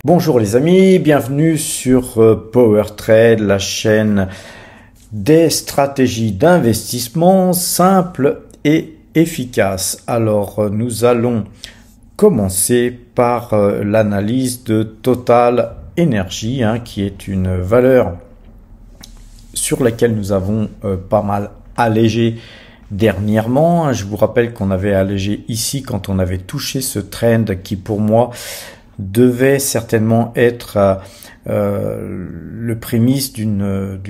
Bonjour les amis, bienvenue sur PowerTrade, la chaîne des stratégies d'investissement simples et efficaces. Alors nous allons commencer par l'analyse de Total Energy, qui est une valeur sur laquelle nous avons pas mal allégé dernièrement. Je vous rappelle qu'on avait allégé ici quand on avait touché ce trend qui pour moi devait certainement être le prémisse d'une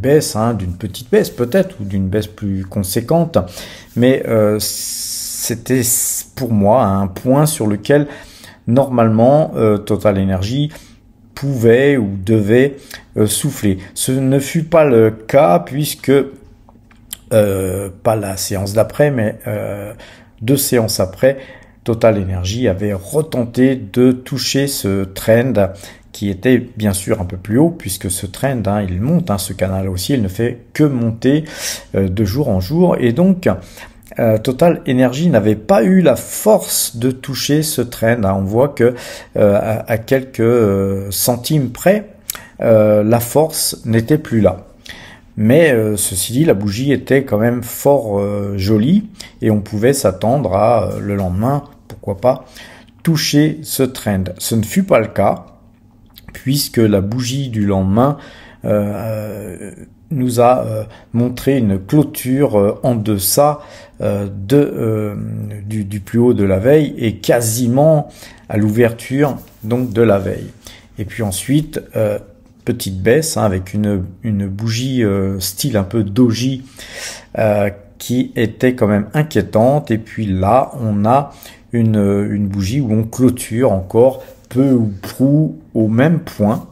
baisse, d'une petite baisse peut-être, ou d'une baisse plus conséquente, mais c'était pour moi un point sur lequel normalement Total Energy pouvait ou devait souffler. Ce ne fut pas le cas puisque pas la séance d'après, mais 2 séances après, Total Energy avait retenté de toucher ce trend qui était bien sûr un peu plus haut puisque ce trend, il monte, ce canal aussi, il ne fait que monter de jour en jour et donc Total Energy n'avait pas eu la force de toucher ce trend. On voit que à quelques centimes près, la force n'était plus là. Mais ceci dit, la bougie était quand même fort jolie et on pouvait s'attendre à le lendemain, pourquoi pas, toucher ce trend. Ce ne fut pas le cas puisque la bougie du lendemain nous a montré une clôture en deçà du plus haut de la veille et quasiment à l'ouverture donc de la veille. Et puis ensuite, petite baisse avec une bougie style un peu doji qui était quand même inquiétante. Et puis là, on a une bougie où on clôture encore peu ou prou au même point,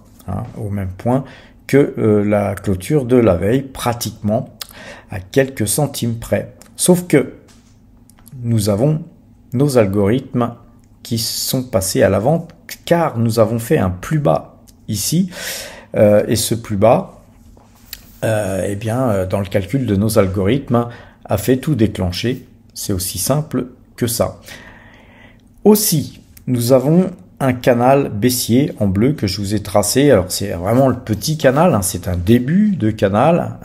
que la clôture de la veille, pratiquement à quelques centimes près. Sauf que nous avons nos algorithmes qui sont passés à la vente car nous avons fait un plus bas ici. Et ce plus bas, dans le calcul de nos algorithmes, a fait tout déclencher. C'est aussi simple que ça. Aussi, nous avons un canal baissier en bleu que je vous ai tracé. Alors c'est vraiment le petit canal, c'est un début de canal,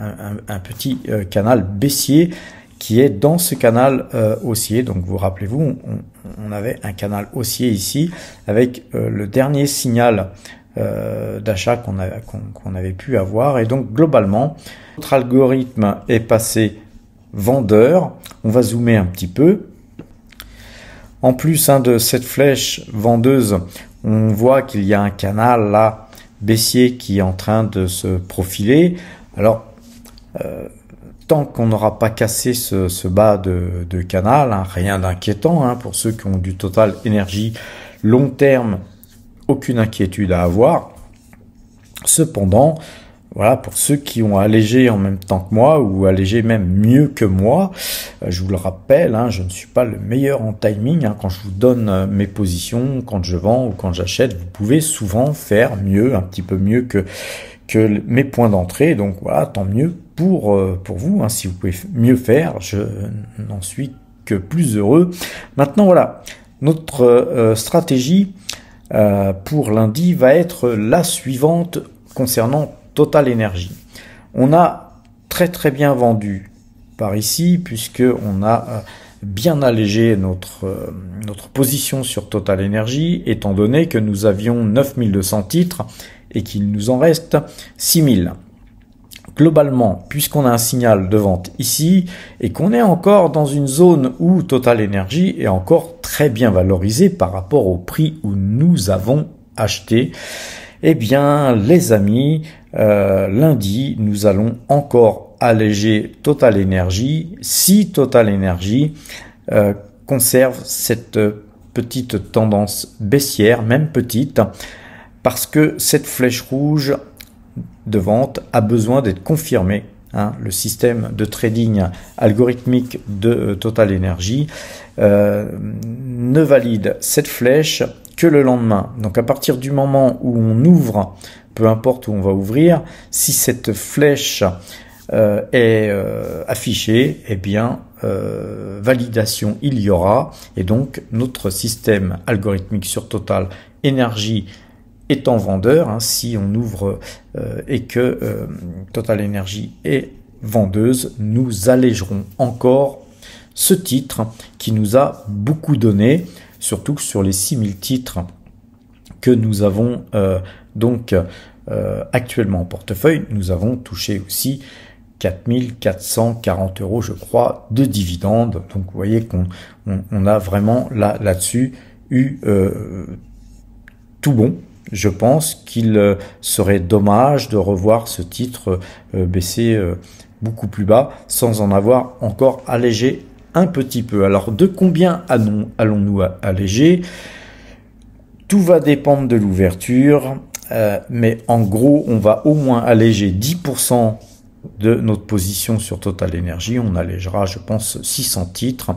un petit canal baissier qui est dans ce canal haussier. Donc vous rappelez-vous, on avait un canal haussier ici avec le dernier signal d'achat qu'on avait pu avoir. Et donc globalement, notre algorithme est passé vendeur. On va zoomer un petit peu. En plus de cette flèche vendeuse, on voit qu'il y a un canal là baissier qui est en train de se profiler. Alors, tant qu'on n'aura pas cassé ce bas de canal, rien d'inquiétant pour ceux qui ont du Total Energy long terme, aucune inquiétude à avoir. Cependant, voilà, pour ceux qui ont allégé en même temps que moi ou allégé même mieux que moi, je vous le rappelle, je ne suis pas le meilleur en timing. Quand je vous donne mes positions, quand je vends ou quand j'achète, vous pouvez souvent faire mieux, un petit peu mieux que mes points d'entrée. Donc voilà, tant mieux pour vous. Si vous pouvez mieux faire, je n'en suis que plus heureux. Maintenant voilà, notre stratégie pour lundi va être la suivante concernant Total Energy. On a très bien vendu par ici puisque on a bien allégé notre position sur Total Energy étant donné que nous avions 9200 titres et qu'il nous en reste 6000. Globalement, puisqu'on a un signal de vente ici et qu'on est encore dans une zone où Total Energy est encore très bien valorisé par rapport au prix où nous avons acheté, eh bien les amis, lundi nous allons encore alléger Total Energy si Total Energy conserve cette petite tendance baissière, même petite, parce que cette flèche rouge de vente a besoin d'être confirmée. Le système de trading algorithmique de Total Energy ne valide cette flèche que le lendemain. Donc à partir du moment où on ouvre, peu importe où on va ouvrir, si cette flèche est affichée, eh bien validation il y aura, et donc notre système algorithmique sur Total Energy étant vendeur, hein, si on ouvre et que Total Energy est vendeuse, nous allégerons encore ce titre qui nous a beaucoup donné, surtout que sur les 6000 titres que nous avons actuellement en portefeuille, nous avons touché aussi 4440 €, je crois, de dividendes. Donc vous voyez qu'on a vraiment là-dessus eu tout bon. Je pense qu'il serait dommage de revoir ce titre baisser beaucoup plus bas sans en avoir encore allégé un petit peu. Alors de combien allons-nous alléger? Tout va dépendre de l'ouverture, mais en gros on va au moins alléger 10% de notre position sur Total Energy. On allégera, je pense, 600 titres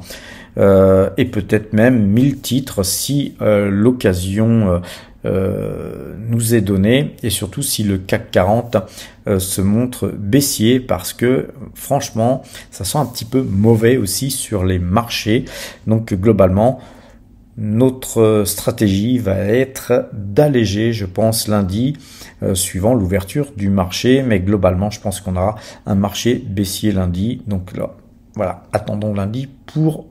et peut-être même 1000 titres si l'occasion nous est donnée, et surtout si le CAC 40 se montre baissier, parce que franchement ça sent un petit peu mauvais aussi sur les marchés. Donc globalement notre stratégie va être d'alléger, je pense, lundi, suivant l'ouverture du marché. Mais globalement, je pense qu'on aura un marché baissier lundi. Donc là, voilà, attendons lundi pour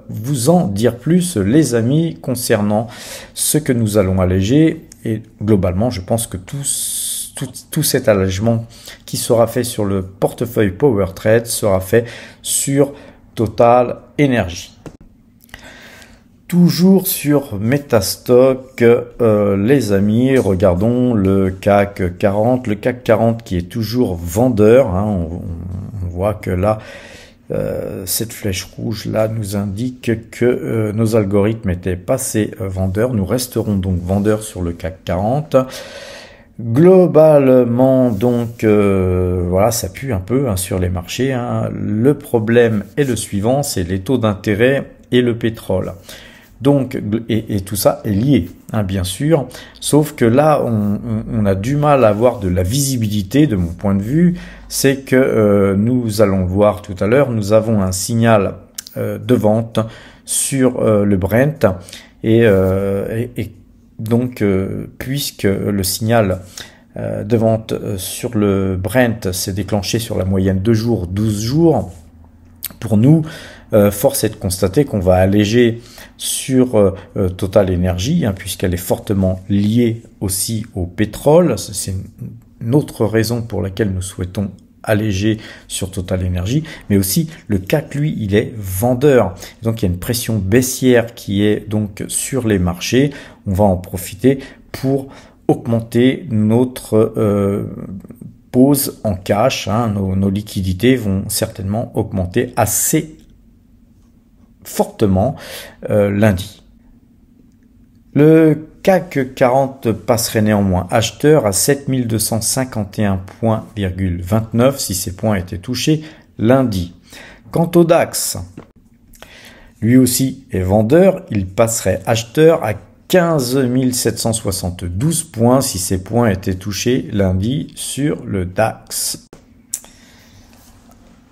vous en dire plus, les amis, concernant ce que nous allons alléger. Et globalement, je pense que tout cet allègement qui sera fait sur le portefeuille Power Trade sera fait sur Total Energy. Toujours sur Metastock, les amis, regardons le CAC 40. Le CAC 40 qui est toujours vendeur, hein, on voit que là, cette flèche rouge là nous indique que nos algorithmes étaient passés vendeurs. Nous resterons donc vendeurs sur le CAC 40. Globalement, donc, voilà, ça pue un peu, hein, sur les marchés, hein. Le problème est le suivant, c'est les taux d'intérêt et le pétrole. Donc, et tout ça est lié, hein, bien sûr, sauf que là, on a du mal à avoir de la visibilité, de mon point de vue. C'est que nous allons le voir tout à l'heure, nous avons un signal de vente sur le Brent, et donc, puisque le signal de vente sur le Brent s'est déclenché sur la moyenne 2 jours, 12 jours, pour nous, force est de constater qu'on va alléger sur Total Energy, hein, puisqu'elle est fortement liée aussi au pétrole. C'est une autre raison pour laquelle nous souhaitons alléger sur Total Energy, mais aussi le CAC, lui, il est vendeur. Donc il y a une pression baissière qui est donc sur les marchés. On va en profiter pour augmenter notre pause en cash, hein. Nos liquidités vont certainement augmenter assez fortement lundi. Le CAC 40 passerait néanmoins acheteur à 7251,29 points, si ces points étaient touchés lundi. Quant au DAX, lui aussi est vendeur, il passerait acheteur à 15 772 points si ces points étaient touchés lundi sur le DAX.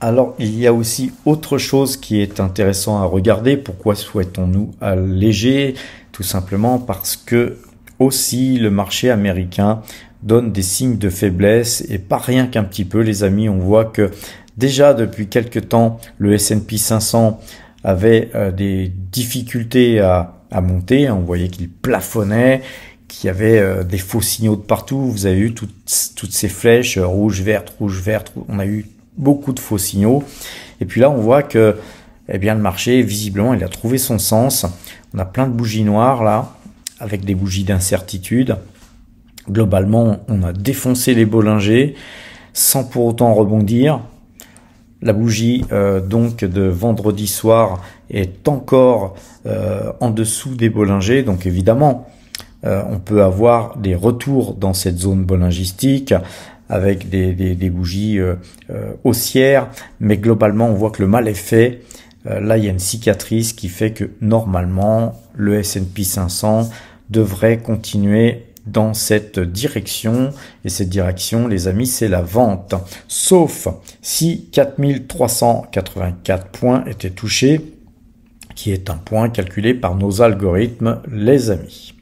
Alors, il y a aussi autre chose qui est intéressant à regarder. Pourquoi souhaitons-nous alléger? Tout simplement parce que aussi le marché américain donne des signes de faiblesse, et pas rien qu'un petit peu, les amis. On voit que déjà depuis quelque temps, le S&P 500 avait des difficultés à monter. On voyait qu'il plafonnait, qu'il y avait des faux signaux de partout. Vous avez eu toutes ces flèches rouge, verte, rouge, verte. On a eu beaucoup de faux signaux. Et puis là, on voit que, eh bien, le marché, visiblement, il a trouvé son sens. On a plein de bougies noires là, avec des bougies d'incertitude. Globalement, on a défoncé les Bollinger sans pour autant rebondir. La bougie donc de vendredi soir est encore en dessous des Bollinger. Donc évidemment, on peut avoir des retours dans cette zone bollingistique avec des bougies haussières. Mais globalement, on voit que le mal est fait. Là, il y a une cicatrice qui fait que normalement, le S&P 500 devrait continuer dans cette direction. Et cette direction, les amis, c'est la vente. Sauf si 4384 points étaient touchés, qui est un point calculé par nos algorithmes, les amis.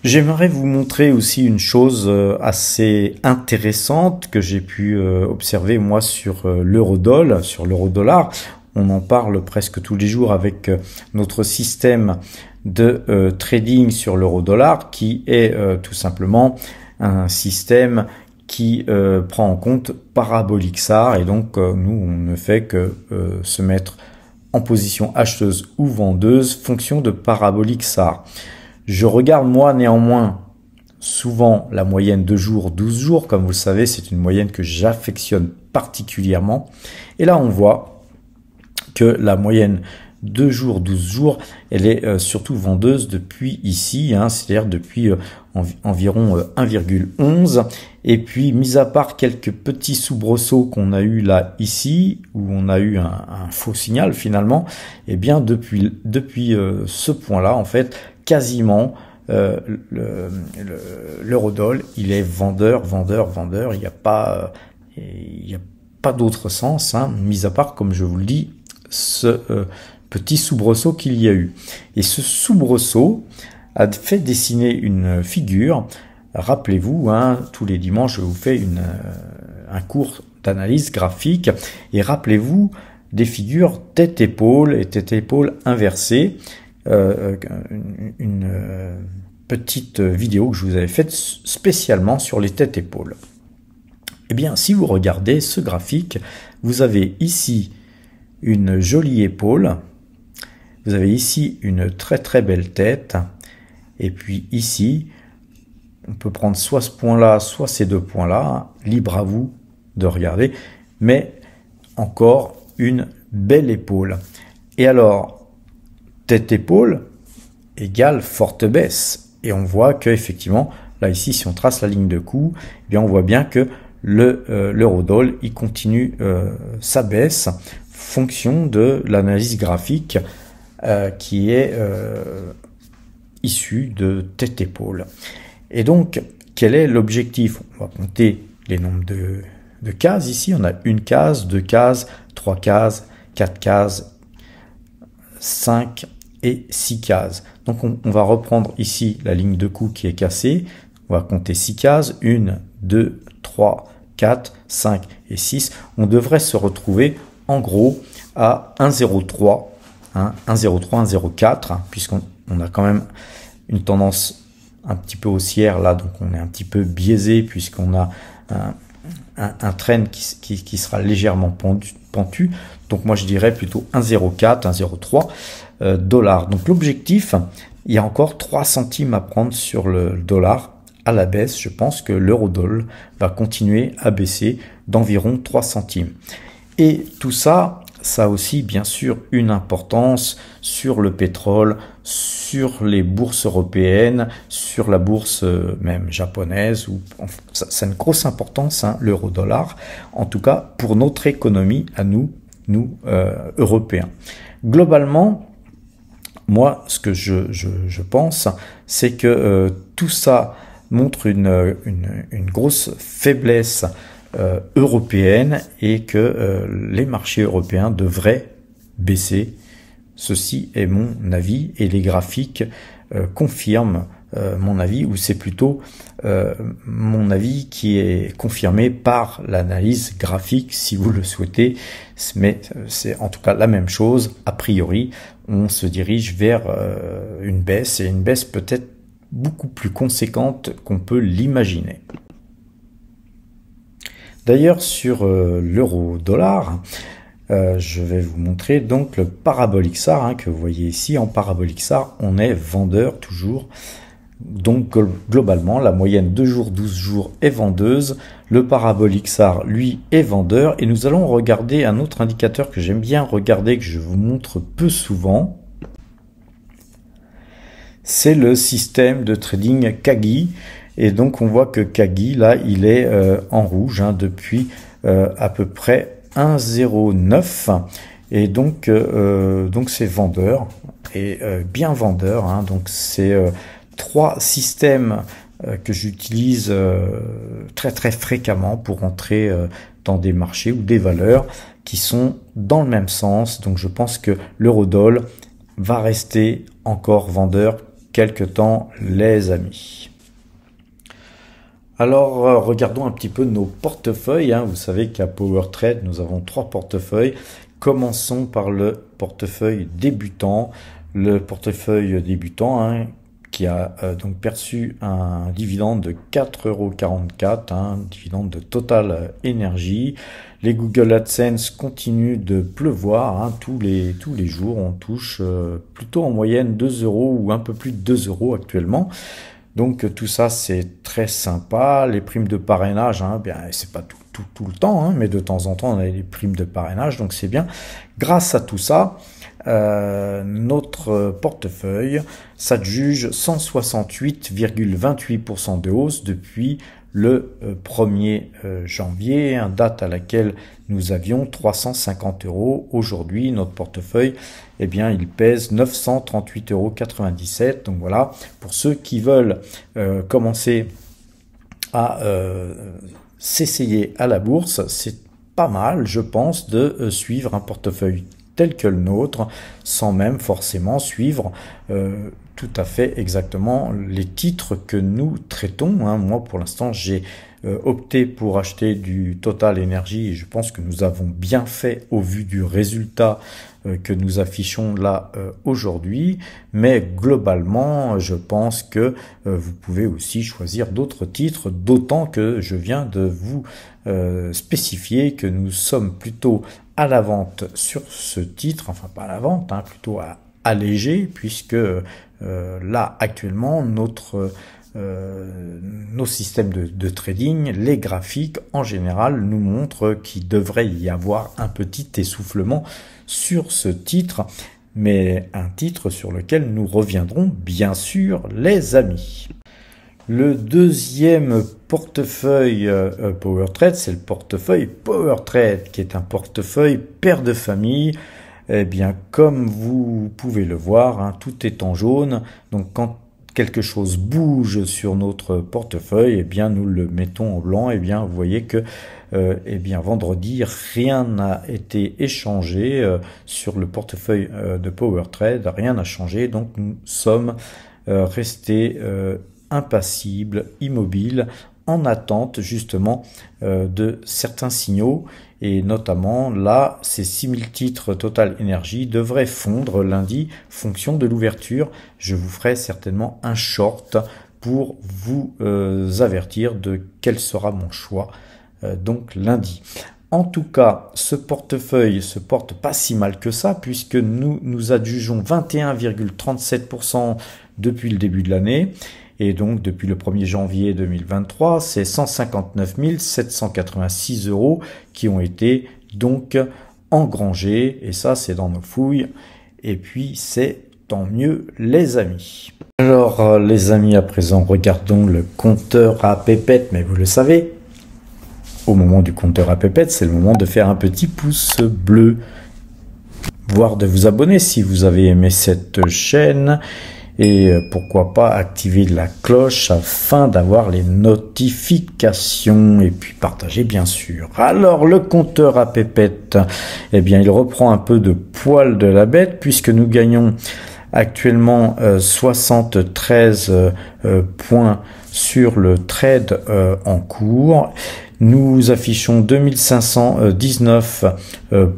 J'aimerais vous montrer aussi une chose assez intéressante que j'ai pu observer moi sur l'eurodoll, sur l'eurodollar. On en parle presque tous les jours avec notre système de trading sur l'eurodollar qui est tout simplement un système qui prend en compte parabolic SAR et donc nous on ne fait que se mettre en position acheteuse ou vendeuse fonction de parabolic SAR. Je regarde moi néanmoins souvent la moyenne 2 jours, 12 jours. Comme vous le savez, c'est une moyenne que j'affectionne particulièrement. Et là, on voit que la moyenne 2 jours, 12 jours, elle est surtout vendeuse depuis ici, hein, c'est-à-dire depuis environ 1,11. Et puis, mis à part quelques petits soubresauts qu'on a eu là, ici, où on a eu un faux signal finalement, et bien depuis ce point-là, en fait, quasiment l'eurodoll, il est vendeur, vendeur, vendeur. Il n'y a pas d'autre sens, hein, mis à part, comme je vous le dis, ce petit soubresaut qu'il y a eu. Et ce soubresaut a fait dessiner une figure. Rappelez-vous, hein, tous les dimanches, je vous fais un cours d'analyse graphique. Et rappelez-vous des figures tête-épaule et tête-épaule inversée. Une petite vidéo que je vous avais faite spécialement sur les têtes-épaules. Eh bien, si vous regardez ce graphique, vous avez ici une jolie épaule, vous avez ici une très très belle tête, et puis ici, on peut prendre soit ce point-là, soit ces deux points-là, libre à vous de regarder, mais encore une belle épaule. Et alors, tête-épaule égale forte baisse. Et on voit que effectivement, là ici, si on trace la ligne de coup, eh bien on voit bien que l'eurodoll, il continue sa baisse, fonction de l'analyse graphique qui est issue de tête-épaule. Et donc, quel est l'objectif? On va compter les nombres de cases. Ici, on a une case, 2 cases, 3 cases, 4 cases, 5 et 6 cases. Donc on va reprendre ici la ligne de coup qui est cassée. On va compter 6 cases. 1, 2, 3, 4, 5 et 6. On devrait se retrouver en gros à 1,03, hein, 1,03, 1,04, hein, puisqu'on a quand même une tendance un petit peu haussière là, donc on est un petit peu biaisé puisqu'on a un trend qui sera légèrement pentu. Donc moi je dirais plutôt 1,04, 1,03 dollars. Donc l'objectif, il y a encore 3 centimes à prendre sur le dollar à la baisse. Je pense que l'eurodoll va continuer à baisser d'environ 3 centimes. Et tout ça, ça a aussi bien sûr une importance sur le pétrole, sur les bourses européennes, sur la bourse même japonaise. Ça a une grosse importance, hein, l'euro-dollar, en tout cas pour notre économie à nous Européens. Globalement, moi, ce que je pense, c'est que tout ça montre une grosse faiblesse européenne et que les marchés européens devraient baisser. Ceci est mon avis et les graphiques confirment mon avis, ou c'est plutôt mon avis qui est confirmé par l'analyse graphique si vous le souhaitez, mais c'est en tout cas la même chose. A priori, on se dirige vers une baisse, et une baisse peut-être beaucoup plus conséquente qu'on peut l'imaginer. D'ailleurs, sur l'euro-dollar, je vais vous montrer donc le parabolic SAR, hein, que vous voyez ici. En parabolic SAR, on est vendeur toujours. Donc globalement, la moyenne 2 jours, 12 jours est vendeuse. Le parabolic SAR, lui, est vendeur. Et nous allons regarder un autre indicateur que j'aime bien regarder, que je vous montre peu souvent. C'est le système de trading Kagi. Et donc on voit que Kagi, là, il est en rouge, hein, depuis à peu près 1,09. Et donc c'est vendeur, et bien vendeur, hein. Donc c'est 3 systèmes que j'utilise très très fréquemment pour entrer dans des marchés ou des valeurs qui sont dans le même sens. Donc je pense que l'eurodoll va rester encore vendeur quelque temps, les amis. Alors, regardons un petit peu nos portefeuilles. Vous savez qu'à PowerTrade, nous avons 3 portefeuilles. Commençons par le portefeuille débutant. Le portefeuille débutant qui a donc perçu un dividende de 4,44 €, un dividende de Total Energy. Les Google AdSense continuent de pleuvoir, tous les jours. On touche plutôt en moyenne 2 € ou un peu plus de 2 € actuellement. Donc tout ça c'est très sympa. Les primes de parrainage, bien c'est pas tout le temps, mais de temps en temps on a les primes de parrainage, donc c'est bien. Grâce à tout ça, notre portefeuille s'adjuge 168,28% de hausse depuis le 1er janvier, date à laquelle nous avions 350 €. Aujourd'hui, notre portefeuille, il pèse 938,97 €. Donc voilà, pour ceux qui veulent commencer à s'essayer à la bourse, c'est pas mal, je pense, de suivre un portefeuille tel que le nôtre, sans même forcément suivre tout à fait exactement les titres que nous traitons. Moi, pour l'instant, j'ai opté pour acheter du Total Energy et je pense que nous avons bien fait au vu du résultat que nous affichons là aujourd'hui. Mais globalement, je pense que vous pouvez aussi choisir d'autres titres, d'autant que je viens de vous spécifier que nous sommes plutôt à la vente sur ce titre, enfin pas à la vente, plutôt à alléger, puisque là actuellement nos systèmes de trading, les graphiques en général nous montrent qu'il devrait y avoir un petit essoufflement sur ce titre, mais un titre sur lequel nous reviendrons bien sûr les amis. Le deuxième portefeuille PowerTrade, c'est le portefeuille PowerTrade, qui est un portefeuille père de famille. Comme vous pouvez le voir, tout est en jaune. Donc, quand quelque chose bouge sur notre portefeuille, nous le mettons en blanc. Vous voyez que, vendredi, rien n'a été échangé sur le portefeuille de PowerTrade. Rien n'a changé. Donc, nous sommes restés impassible, immobile, en attente justement de certains signaux, et notamment là, ces 6000 titres Total Energy devraient fondre lundi, fonction de l'ouverture. Je vous ferai certainement un short pour vous avertir de quel sera mon choix donc lundi. En tout cas, ce portefeuille se porte pas si mal que ça, puisque nous adjugeons 21,37% depuis le début de l'année. Et donc, depuis le 1er janvier 2023, c'est 159 786 € qui ont été donc engrangés. Et ça, c'est dans nos fouilles. Et puis, c'est tant mieux, les amis. Alors, les amis, à présent, regardons le compteur à pépettes. Mais vous le savez, au moment du compteur à pépettes, c'est le moment de faire un petit pouce bleu, voire de vous abonner si vous avez aimé cette chaîne. Et pourquoi pas activer la cloche afin d'avoir les notifications, et puis partager bien sûr. Alors le compteur à pépettes, il reprend un peu de poil de la bête, puisque nous gagnons actuellement 73 points sur le trade en cours. Nous affichons 2519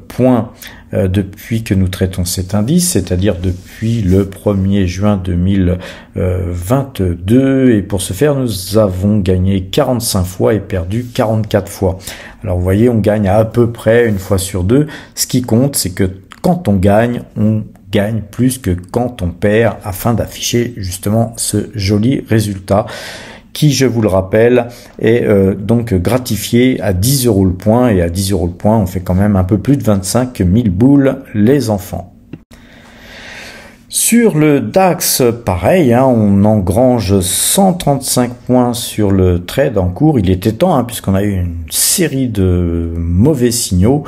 points depuis que nous traitons cet indice, c'est-à-dire depuis le 1er juin 2022. Et pour ce faire, nous avons gagné 45 fois et perdu 44 fois. Alors vous voyez, on gagne à peu près une fois sur deux. Ce qui compte, c'est que quand on gagne plus que quand on perd, afin d'afficher justement ce joli résultat, qui, je vous le rappelle, est donc gratifié à 10 € le point, et à 10 € le point, on fait quand même un peu plus de 25 000 boules, les enfants. Sur le DAX, pareil, on engrange 135 points sur le trade en cours. Il était temps, puisqu'on a eu une série de mauvais signaux.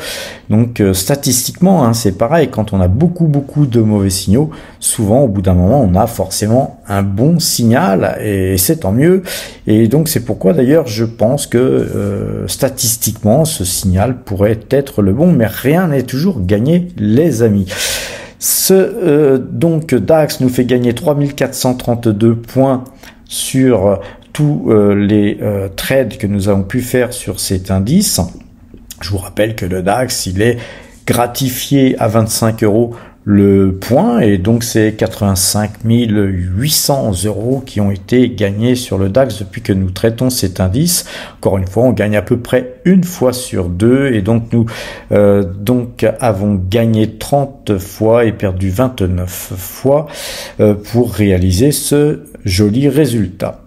Donc statistiquement, c'est pareil, quand on a beaucoup de mauvais signaux, souvent au bout d'un moment, on a forcément un bon signal, et c'est tant mieux. Et donc c'est pourquoi d'ailleurs je pense que statistiquement, ce signal pourrait être le bon, mais rien n'est toujours gagné, les amis. Donc DAX nous fait gagner 3432 points sur tous les trades que nous avons pu faire sur cet indice. Je vous rappelle que le DAX, il est gratifié à 25 € le point, et donc c'est 85 800 € qui ont été gagnés sur le DAX depuis que nous traitons cet indice. Encore une fois, on gagne à peu près une fois sur deux, et donc nous avons gagné 30 fois et perdu 29 fois pour réaliser ce joli résultat.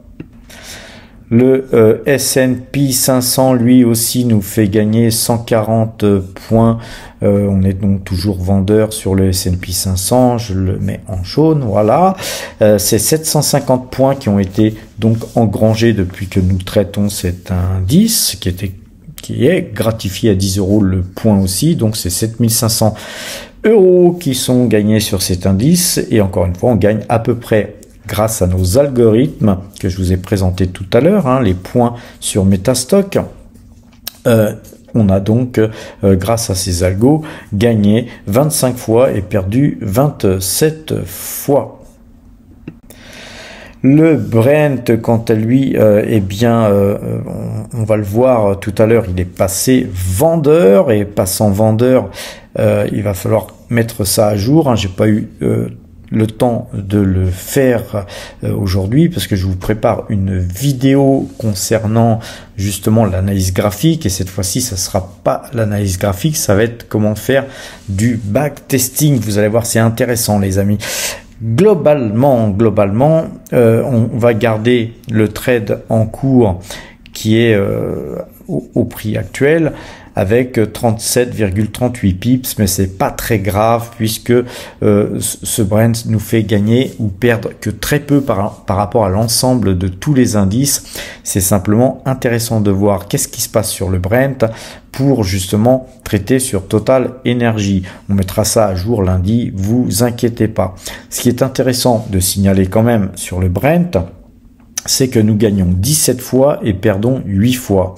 Le S&P 500, lui aussi, nous fait gagner 140 points. On est donc toujours vendeur sur le S&P 500. Je le mets en jaune, voilà. C'est 750 points qui ont été donc engrangés depuis que nous traitons cet indice, qui est gratifié à 10 € le point aussi. Donc c'est 7500 € qui sont gagnés sur cet indice. Et encore une fois, on gagne à peu près, grâce à nos algorithmes que je vous ai présentés tout à l'heure, les points sur Metastock. On a donc, grâce à ces algos, gagné 25 fois et perdu 27 fois. Le Brent, quant à lui, eh bien, on va le voir tout à l'heure, il est passé vendeur, et passant vendeur, il va falloir mettre ça à jour. J'ai pas eu le temps de le faire aujourd'hui, parce que je vous prépare une vidéo concernant justement l'analyse graphique, et cette fois-ci ça sera pas l'analyse graphique, ça va être comment faire du backtesting. Vous allez voir, c'est intéressant les amis. Globalement, on va garder le trade en cours qui est au prix actuel, avec 37,38 pips, mais c'est pas très grave, puisque ce Brent nous fait gagner ou perdre que très peu par rapport à l'ensemble de tous les indices. C'est simplement intéressant de voir qu'est-ce qui se passe sur le Brent pour justement traiter sur Total Energy. On mettra ça à jour lundi, vous inquiétez pas. Ce qui est intéressant de signaler quand même sur le Brent, c'est que nous gagnons 17 fois et perdons 8 fois.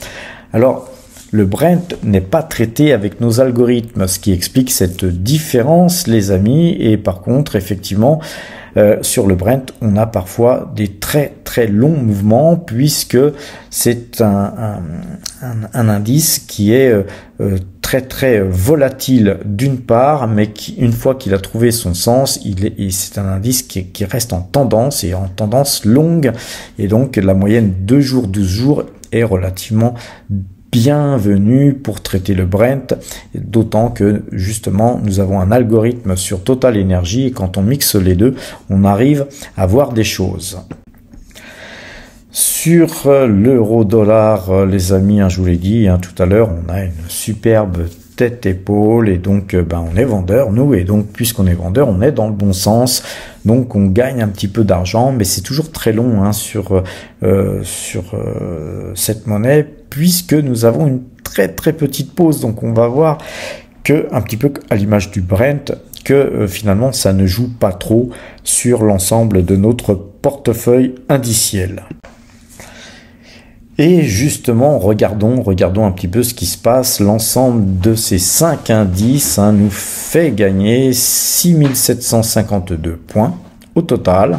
Alors, le Brent n'est pas traité avec nos algorithmes, ce qui explique cette différence, les amis. Et par contre, effectivement, sur le Brent, on a parfois des très très longs mouvements, puisque c'est un indice qui est très très volatile d'une part, mais qui, une fois qu'il a trouvé son sens, c'est un indice qui reste en tendance, et en tendance longue, et donc la moyenne 2 jours, 12 jours est relativement bienvenue pour traiter le Brent, d'autant que justement nous avons un algorithme sur Total Energy, et quand on mixe les deux, on arrive à voir des choses. Sur l'euro-dollar, les amis, je vous l'ai dit tout à l'heure, on a une superbe tête-épaule, et donc on est vendeur nous, et donc puisqu'on est vendeur, on est dans le bon sens, donc on gagne un petit peu d'argent, mais c'est toujours très long sur cette monnaie, puisque nous avons une très très petite pause. Donc on va voir que, un petit peu à l'image du Brent, que finalement ça ne joue pas trop sur l'ensemble de notre portefeuille indiciel. Et justement, regardons un petit peu ce qui se passe. L'ensemble de ces 5 indices nous fait gagner 6752 points au total.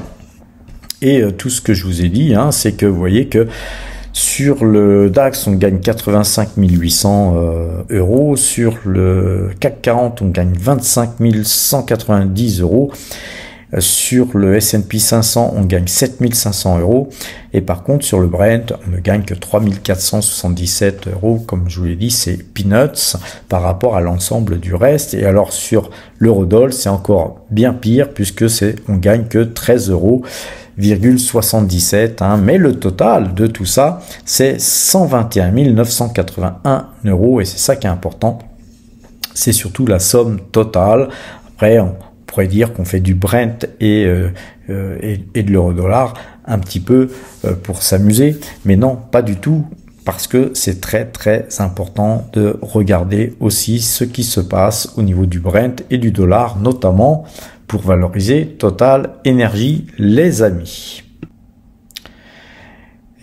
Et tout ce que je vous ai dit, c'est que vous voyez que sur le DAX, on gagne 85 800 €. Sur le CAC 40, on gagne 25 190 €. Sur le S&P 500, on gagne 7500 €. Et par contre, sur le Brent, on ne gagne que 3477 €. Comme je vous l'ai dit, c'est peanuts par rapport à l'ensemble du reste. Et alors, sur l'eurodoll, c'est encore bien pire, puisque on gagne que 13,77 €. Mais le total de tout ça, c'est 121 981 €. Et c'est ça qui est important. C'est surtout la somme totale. Après, on pourrait dire qu'on fait du Brent et de l'euro-dollar un petit peu pour s'amuser, mais non, pas du tout, parce que c'est très très important de regarder aussi ce qui se passe au niveau du Brent et du dollar, notamment pour valoriser Total Energy, les amis.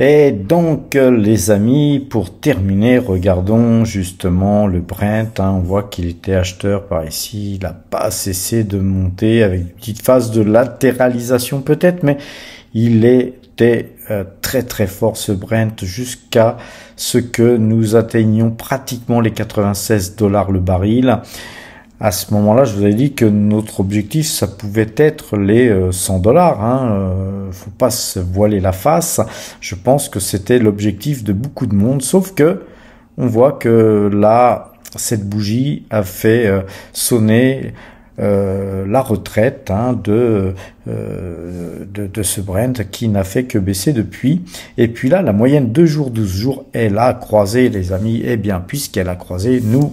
Et donc les amis, pour terminer, regardons justement le Brent, hein, on voit qu'il était acheteur par ici, il n'a pas cessé de monter avec une petite phase de latéralisation peut-être, mais il était très très fort ce Brent jusqu'à ce que nous atteignions pratiquement les 96 $ le baril. À ce moment-là, je vous avais dit que notre objectif, ça pouvait être les 100 $. Hein. Faut pas se voiler la face. Je pense que c'était l'objectif de beaucoup de monde, sauf que on voit que là, cette bougie a fait sonner la retraite, hein, de ce Brent qui n'a fait que baisser depuis. Et puis là, la moyenne 2 jours, 12 jours, elle a croisé, les amis. Eh bien, puisqu'elle a croisé, nous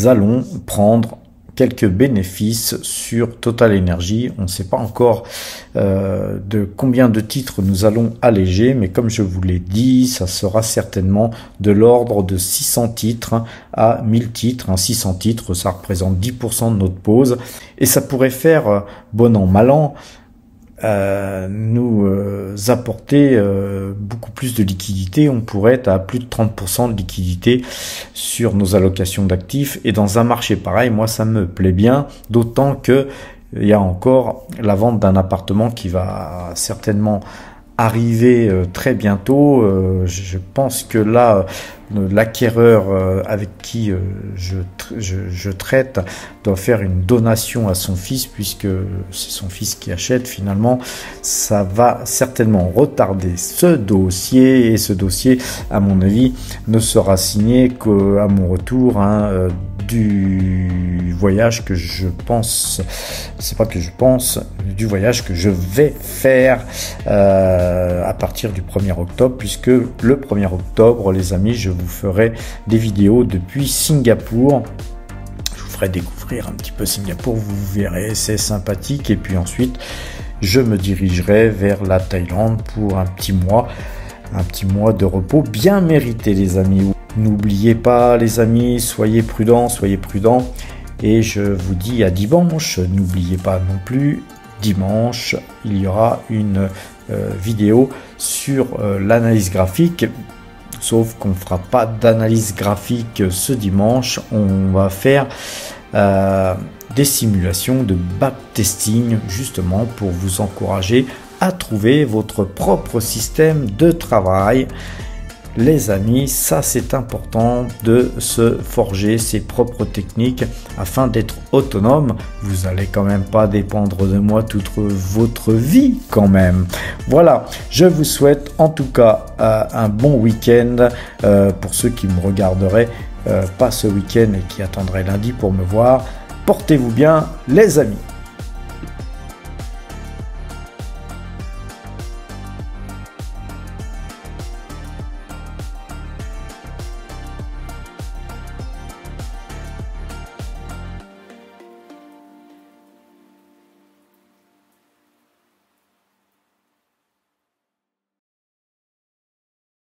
allons prendre quelques bénéfices sur Total Energy. On ne sait pas encore de combien de titres nous allons alléger, mais comme je vous l'ai dit, ça sera certainement de l'ordre de 600 titres à 1000 titres. 600 titres, ça représente 10% de notre pause, et ça pourrait faire, bon an, mal an, nous apporter beaucoup plus de liquidité. On pourrait être à plus de 30% de liquidité sur nos allocations d'actifs, et dans un marché pareil, moi ça me plaît bien, d'autant que il y a encore la vente d'un appartement qui va certainement arriver très bientôt. Je pense que là, l'acquéreur avec qui je traite doit faire une donation à son fils, puisque c'est son fils qui achète finalement. Ça va certainement retarder ce dossier, et ce dossier, à mon avis, ne sera signé qu'à mon retour, hein, du voyage que je pense, c'est pas que je pense, du voyage que je vais faire à partir du 1er octobre, puisque le 1er octobre, les amis, je vous ferai des vidéos depuis Singapour. Je vous ferai découvrir un petit peu Singapour, vous verrez, c'est sympathique. Et puis ensuite, je me dirigerai vers la Thaïlande pour un petit mois de repos bien mérité, les amis. N'oubliez pas, les amis, soyez prudents. Et je vous dis à dimanche. N'oubliez pas non plus, dimanche, il y aura une vidéo sur l'analyse graphique. Sauf qu'on ne fera pas d'analyse graphique ce dimanche. On va faire des simulations de backtesting, justement pour vous encourager à trouver votre propre système de travail. Les amis, ça c'est important de se forger ses propres techniques afin d'être autonome. Vous allez quand même pas dépendre de moi toute votre vie quand même. Voilà, je vous souhaite en tout cas un bon week-end pour ceux qui me regarderaient pas ce week-end et qui attendraient lundi pour me voir. Portez-vous bien les amis.